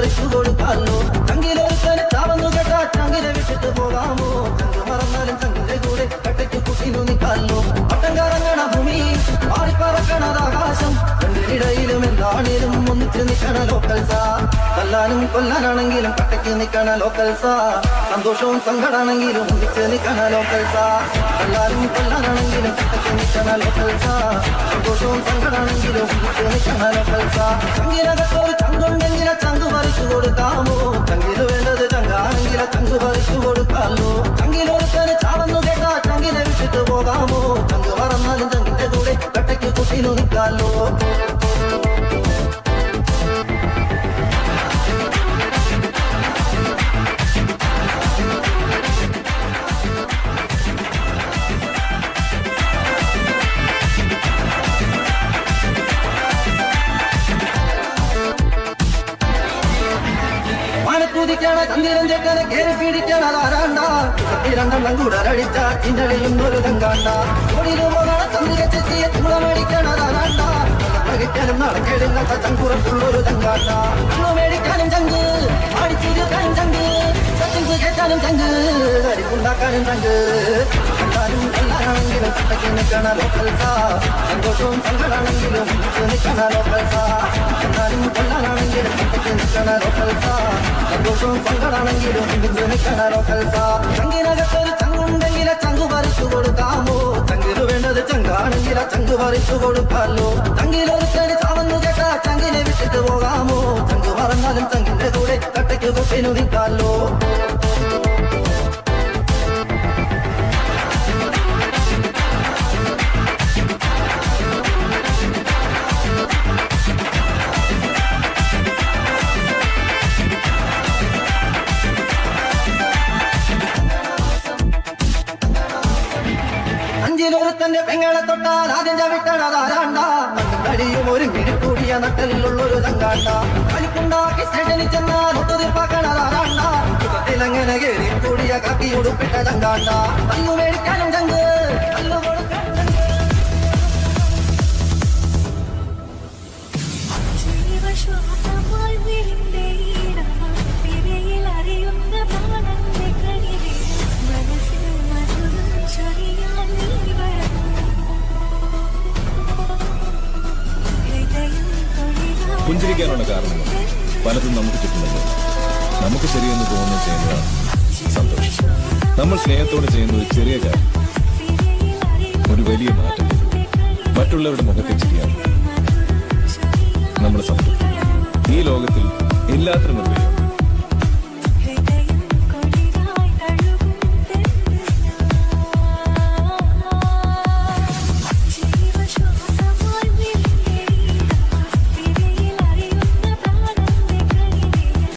പറിച്ചു കൊടുക്കാലോ. ചങ്കിലൊരുത്തന് ചാവന്നു കേട്ടാ ചങ്കിലെ വിട്ടിട്ട് പോകാമോ? ചങ്ക് മറന്നാലും ചങ്കിന്റെ കൂടെ കട്ടയ്ക്ക് കുട്ടിനു നിൽക്കാലോ. പട്ടം കറങ്ങണ ഭൂമി പാറിപ്പറക്കണത് ആകാശം, രണ്ടിനിടയിലും എന്താണേലും ഒന്നിച്ച് നിൽക്കണ ലോക്കൽസാ. തല്ലാനും കൊല്ലാനാണെങ്കിലും കട്ടയ്ക്ക് നിൽക്കണ ലോക്കൽസാ. സന്തോഷവും സങ്കടാണെങ്കിലും ഒന്നിച്ച് നിൽക്കണ ലോക്കൽസാ. തല്ലാനും കൊല്ലാനാണെങ്കിലും കട്ടയ്ക്ക് നിൽക്കണ ലോക്കൽസാ. സന്തോഷവും സങ്കടാണെങ്കിലും ഒന്നിച്ച് നിൽക്കണ ലോക്കൽസാ. ചങ്കിനകത്തൊരു ചങ്കുണ്ടെങ്കിലെ ചങ്ക് പറിച്ചു കൊടുക്കാമോ? ചങ്കില് വേണ്ടത് ചങ്കാണെങ്കിലെ ചങ്ക് പറിച്ചു കൊടുക്കാമോ? ചങ്കിലൊരുത്തന് ചാവന്നു കേട്ടാ ചങ്കിനെ വിട്ടിട്ട് പോകാമോ? ചങ്ക് മറന്നാലും ചങ്കിന്റെ കൂടെ കട്ടയ്ക്ക് കുട്ടിനു നിൽക്കാലോ. കുതിക്കണ ചന്ദിരൻ ചെക്കനെ കേറി പിടിക്കണതാരാണ്ട. രണ്ടെണ്ണം കൂടെ അടിച്ച ചിന്തടിയുന്നൊരു തങ്കാണ്ട. ഓടിയില് പോകണ ചന്ദിര ചെത്തിയെ തുളമേടിക്കണതാരാണ്ട. കിട്ടാനും നടക്കേടില്ലാത്ത ചങ്കുറപ്പുള്ളൊരു തങ്കാണ്ട. മേടിക്കാനും ചങ്ക്, അടിച്ചിരിക്കാനും ചങ്ക്, ചങ്ക് കേട്ടാനും ചങ്ക്, അരിപ്പുണ്ടാക്കാനും ചങ്ക്. എല്ലാരും എല്ലാരാണെങ്കിലും കട്ടയ്ക്ക് നിൽക്കണ ലോക്കൽസാ. സന്തോഷവും സങ്കടാണെങ്കിലും നിൽക്കണ ലോക്കൽസാ. എല്ലാരും എല്ലാരാണെങ്കിലും കട്ടയ്ക്ക് നിൽക്കണ ലോക്കൽസാ. സന്തോഷവും സങ്കടാണെങ്കിലും നിൽക്കണ ലോക്കൽസാ. ചങ്കിനകത്തൊരു ചങ്കുണ്ടെങ്കിലെ ചങ്ക് പറിച്ചു കൊടുക്കാമോ? ചങ്കിന് വേണ്ടത് ചങ്കാണെങ്കിലെ ചങ്ക് പറിച്ചു കൊടുക്കാമോ? ചങ്കിലൊരുത്തന് ചാവന്നു കേട്ടാ ചങ്കിനെ വിട്ടിട്ട് പോകാമോ? ചങ്ക് മറന്നാലും ചങ്കിന്റെ കൂടെ കട്ടയ്ക്ക് കുട്ടിനു നിൽക്കാമോ? അഞ്ചിലൊരുത്തന്റെ പെങ്ങളെ തൊട്ടാൽ ആദ്യം ചവിട്ടണതാരാണ്ട. കടിയും ഒരു കിഴിക്കൂടിയ നട്ടലിലുള്ളൊരു തങ്കാണ്ട. കളിക്കുണ്ടാക്കി സ്റ്റേഷനിൽ ചെന്നാൽ ഒത്തുതീർപ്പാക്കണതാരാണ്ട. ചുക്കത്തിലങ്ങനെ കയറി കൂടിയ കാക്കി ഉടുപ്പിട്ട തങ്കാണ്ട. കല്ലു മേടിക്കാനും ചങ്ക്, കല്ലു കൊടുക്കാനും ചങ്ക്. പുഞ്ചിരിക്കാനുള്ള കാരണങ്ങൾ പലതും നമുക്ക് ചുറ്റുന്നുണ്ട്. നമുക്ക് ശരിയെന്ന് തോന്നുന്നത് ചെയ്യുന്നതാണ് സന്തോഷം. നമ്മൾ സ്നേഹത്തോടെ ചെയ്യുന്ന ഒരു ചെറിയ കാര്യം ഒരു വലിയ മാറ്റം മറ്റുള്ളവരുടെ മുഖത്തെ ചിരിയാണ് നമ്മുടെ സംതൃപ്തി. ഈ ലോകത്തിൽ എല്ലാത്തിനും ഒരു